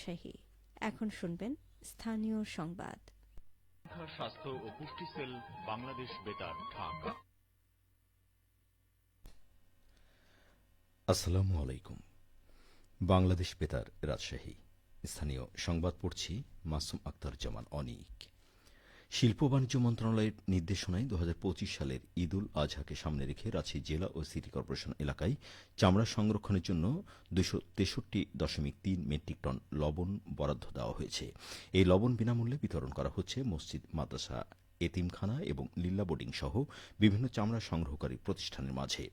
রাজশাহী। এখন শুনবেন স্থানীয় সংবাদ। স্বাস্থ্য ও পুষ্টি সেল, বাংলাদেশ বেতার, ঢাকা। আসসালামু আলাইকুম। বাংলাদেশ বেতার, রাজশাহী। স্থানীয় সংবাদ পড়ছি মাসুম আক্তার জামান অনিক। শিল্প বাণিজ্য মন্ত্রণালয়ের নির্দেশনায় ২০২৫ সালের ঈদ উল আজহাকে সামনে রেখে রাজশাহী জেলা ও সিটি কর্পোরেশন এলাকায় চামড়া সংরক্ষণের জন্য ২৬৩.৩ মেট্রিক টন লবণ বরাদ্দ দেওয়া হয়েছে। এই লবণ বিনামূল্যে বিতরণ করা হচ্ছে মসজিদ, মাদ্রাসা, এতিমখানা এবং লিল্লা বোর্ডিং সহ বিভিন্ন চামড়া সংগ্রহকারী প্রতিষ্ঠানের মাঝে।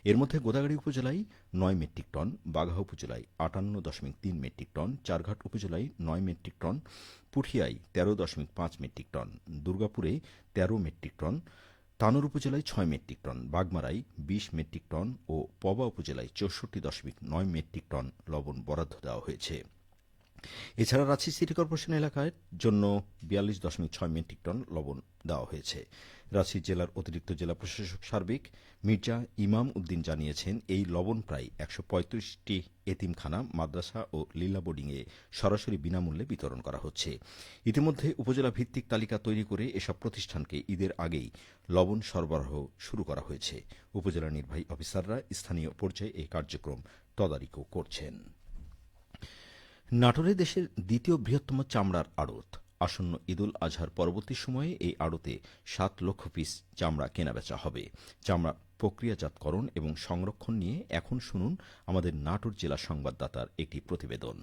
এর মধ্যে গোদাগাড়ী উপজেলায় ৯ মেট্রিক টন, বাঘা উপজেলায় ৫৮.৩ মেট্রিক টন, চারঘাট উপজেলায় ৯ মেট্রিক টন, পুঠিয়ায় ১৩.৫ মেট্রিক টন, দুর্গাপুরে ১৩ মেট্রিক টন, তানোর উপজেলায় ৬ মেট্রিক টন, বাগমারায় ২০ মেট্রিক টন ও পবা উপজেলায় ৬৪.৯ মেট্রিক টন লবণ বরাদ্দ দেওয়া হয়েছে। এছাড়া রাজশাহী সিটি কর্পোরেশন এলাকার জন্য ৪২.৬ মেট্রিক টন লবণ দেওয়া হয়েছে। রাজশাহী জেলার অতিরিক্ত জেলা প্রশাসক সার্বিক মির্জা ইমাম উদ্দিন জানিয়েছেন, এই লবণ প্রায় ১৩৫টি এতিমখানা, মাদ্রাসা ও লীলা বোর্ডিংয়ে সরাসরি বিনামূল্যে বিতরণ করা হচ্ছে। ইতিমধ্যে উপজেলা ভিত্তিক তালিকা তৈরি করে এসব প্রতিষ্ঠানকে ঈদের আগেই লবণ সরবরাহ শুরু করা হয়েছে। উপজেলা নির্বাহী অফিসাররা স্থানীয় পর্যায়ে এই কার্যক্রম তদারকিও করছেন। নাটোরে দেশের দ্বিতীয় বৃহত্তম চামড়ার আড়ত। আসন্ন ঈদুল আজহার পরবর্তী সময়ে এই আড়তে ৭ লক্ষ পিস চামড়া কেনাবেচা হবে। চামড়া প্রক্রিয়াজাতকরণ এবং সংরক্ষণ নিয়ে এখন শুনুন আমাদের নাটোর জেলা সংবাদদাতার একটি প্রতিবেদন।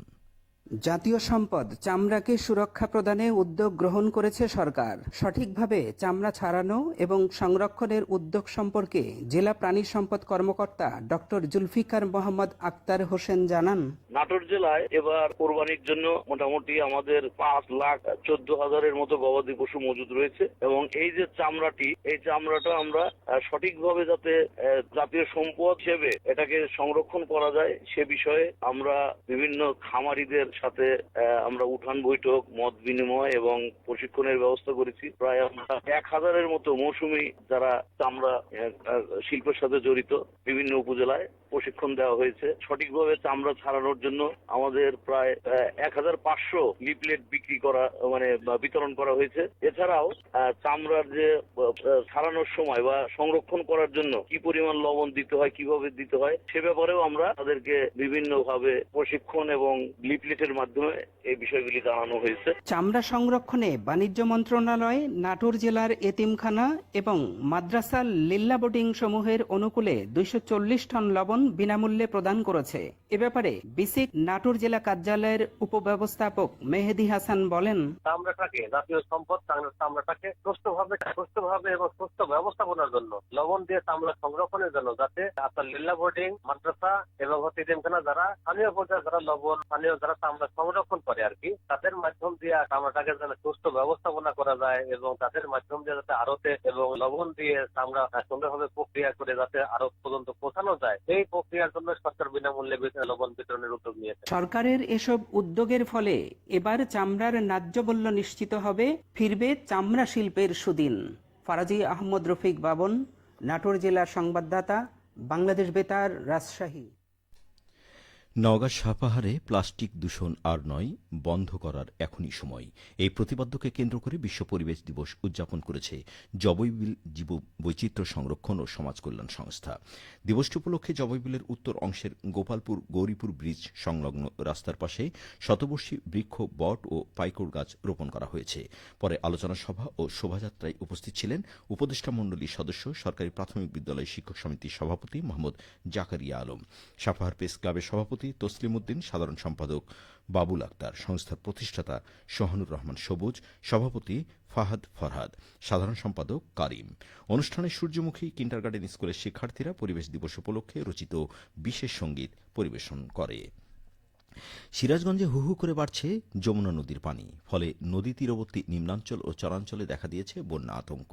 জাতীয় সম্পদ চামড়াকে সুরক্ষা প্রদানে উদ্যোগ গ্রহণ করেছে সরকার। সঠিকভাবে চামড়া ছাড়ানো এবং সংরক্ষণের উদ্যোগ সম্পর্কে জেলা প্রাণী সম্পদ কর্মকর্তা ডক্টর জুলফিকার মোহাম্মদ আক্তার হোসেন জানান, নাটোর জেলায় এবার কোরবানির জন্য মোটামুটি আমাদের ৫,১৪,০০০-এর মতো গবাদি পশু মজুদ রয়েছে এবং এই যে চামড়াটি, এই চামড়াটা আমরা সঠিকভাবে যাতে জাতীয় সম্পদ হিসেবে এটাকে সংরক্ষণ করা যায় সে বিষয়ে আমরা বিভিন্ন খামারিদের সাথে আমরা উঠান বৈঠক, মত বিনিময় এবং প্রশিক্ষণের ব্যবস্থা করেছি। প্রায় আমরা ১,০০০-এর মতো মৌসুমী যারা চামড়া শিল্পের সাথে জড়িত বিভিন্ন উপজেলায় প্রশিক্ষণ দেওয়া হয়েছে। সঠিকভাবে চামড়া ছাড়ানোর জন্য আমাদের প্রায় ১,৫০০ লিফলেট বিক্রি করা বিতরণ করা হয়েছে। এছাড়াও চামড়ার যে ছাড়ানোর সময় বা সংরক্ষণ করার জন্য কি পরিমাণ লবণ দিতে হয়, কিভাবে দিতে হয় সে ব্যাপারেও আমরা তাদেরকে বিভিন্নভাবে প্রশিক্ষণ এবং লিফলেটের মাধ্যমে এই বিষয়গুলি জানানো হয়েছে। চামড়া সংরক্ষণে বাণিজ্য মন্ত্রণালয় নাটোর জেলার এতিমখানা এবং মাদ্রাসা লিল্লা বোর্ডিং সমূহের অনুকূলে ২৪০ টন লবণ বিনামূল্যে প্রদান করেছে। এ ব্যাপারে বিসিক নাটোর জেলা কার্যালয়ের উপব্যবস্থাপক মেহেদি হাসান বলেন, চামড়াটাকে জাতীয় সম্পদ, চামড়াটাকে সুস্থভাবে এবং সুস্থ ব্যবস্থাপনার জন্য লবণ দিয়ে চামড়া সংরক্ষণের জন্য যাতে আপনার লিল্লা বোর্ডিং, মাদ্রাসা এবং এতিমখানা যারা স্থানীয় পর্যায়ে যারা লবণ স্থানীয় যারা চামড়া সংরক্ষণ করে আর কি, তাদের মাধ্যম দিয়ে চামড়াটাকে যেন সুস্থ ব্যবস্থাপনা করা যায় এবং তাদের মাধ্যম দিয়ে যাতে আড়তে এবং লবণ দিয়ে চামড়া সুন্দরভাবে প্রক্রিয়া করে যাতে আড়ত পর্যন্ত পৌঁছানো যায়, এই প্রক্রিয়ার জন্য সরকার বিনামূল্যে লবণ বিতরণের উদ্যোগ নিয়েছে। সরকারের এসব উদ্যোগের ফলে এবার চামড়ার ন্যায্য মূল্য নিশ্চিত হবে, ফিরবে চামড়া শিল্পের সুদিন। ফারাজি আহমদ রফিক বাবন, নাটোর জেলার সংবাদদাতা, বাংলাদেশ বেতার, রাজশাহী। নওগাঁ সাপাহারে প্লাস্টিক দূষণ আর নয়, বন্ধ করার এখনই সময়। এই প্রতিপাদ্যকে কেন্দ্র করে বিশ্ব পরিবেশ দিবস উদযাপন করেছে জবৈবিল জীববৈচিত্র্য সংরক্ষণ ও সমাজ কল্যাণ সংস্থা। দিবসটি উপলক্ষে জবৈবিলের উত্তর অংশের গোপালপুর গৌরীপুর ব্রিজ সংলগ্ন রাস্তার পাশে শতবর্ষী বৃক্ষ, বট ও পাইকড় গাছ রোপণ করা হয়েছে। পরে আলোচনা সভা ও শোভাযাত্রায় উপস্থিত ছিলেন উপদেষ্টা মণ্ডলীর সদস্য, সরকারি প্রাথমিক বিদ্যালয় শিক্ষক সমিতির সভাপতি মোহাম্মদ জাকারিয়া আলম, সাপাহার প্রেস ক্লাবের সভাপতি তসলিম উদ্দিন, সাধারণ সম্পাদক বাবুল আক্তার, সংস্থার প্রতিষ্ঠাতা সোহানুর রহমান সবুজ, সভাপতি ফাহাদ ফরহাদ, সাধারণ সম্পাদক কারিম। অনুষ্ঠানে সূর্যমুখী কিন্ডারগার্টেন স্কুলের শিক্ষার্থীরা পরিবেশ দিবস উপলক্ষে রচিত বিশেষ সঙ্গীত পরিবেশন করে। সিরাজগঞ্জে হু হু করে বাড়ছে যমুনা নদীর পানি, ফলে নদী তীরবর্তী নিম্নাঞ্চল ও চরাঞ্চলে দেখা দিয়েছে বন্যা আতঙ্ক।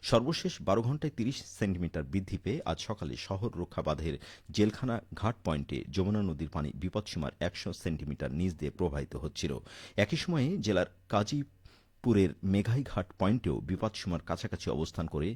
সর্বশেষ ১২ ঘণ্টায় ৩০ সেন্টিমিটার বৃদ্ধি পেয়ে আজ সকালে শহর রক্ষা বাঁধের জেলখানা ঘাট পয়েন্টে যমুনা নদীর পানি বিপদসীমার ১০০ সেন্টিমিটার নিচ দিয়ে প্রবাহিত হচ্ছিল। একই সময়ে জেলার কাজীপুরের মেঘাই ঘাট পয়েন্টেও বিপদসীমার কাছাকাছি অবস্থান করে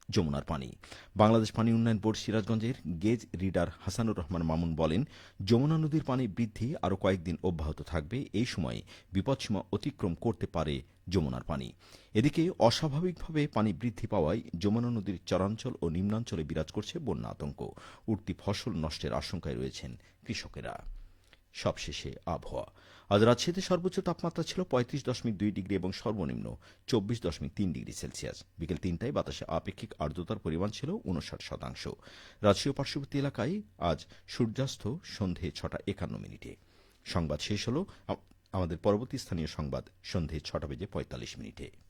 যমুনার পানি। বাংলাদেশ পানি উন্নয়ন বোর্ড সিরাজগঞ্জের গেজ রিডার হাসানুর রহমান মামুন বলেন, যমুনা নদীর পানি বৃদ্ধি আরও কয়েকদিন অব্যাহত থাকবে। এই সময়ে বিপদসীমা অতিক্রম করতে পারে যমুনার পানি। এদিকে অস্বাভাবিকভাবে পানি বৃদ্ধি পাওয়ায় যমুনা নদীর চরাঞ্চল ও নিম্নাঞ্চলে বিরাজ করছে বন্যা আতঙ্ক। উঠতি ফসল নষ্টের আশঙ্কায় রয়েছেন কৃষকেরা। সবশেষে আবহাওয়া। আজ রাজশাহীতে সর্বোচ্চ তাপমাত্রা ছিল 35.2 ডিগ্রি এবং সর্বনিম্ন 24.3 ডিগ্রি সেলসিয়াস। বিকেল 3টায় বাতাসে আপেক্ষিক আর্দ্রতার পরিমাণ ছিল 59%। রাজশাহী ও পার্শ্ববর্তী এলাকায় আজ সূর্যাস্ত সন্ধে 6:51। সংবাদ শেষ হল। আমাদের পরবর্তী স্থানীয় সংবাদ সন্ধে 6:45।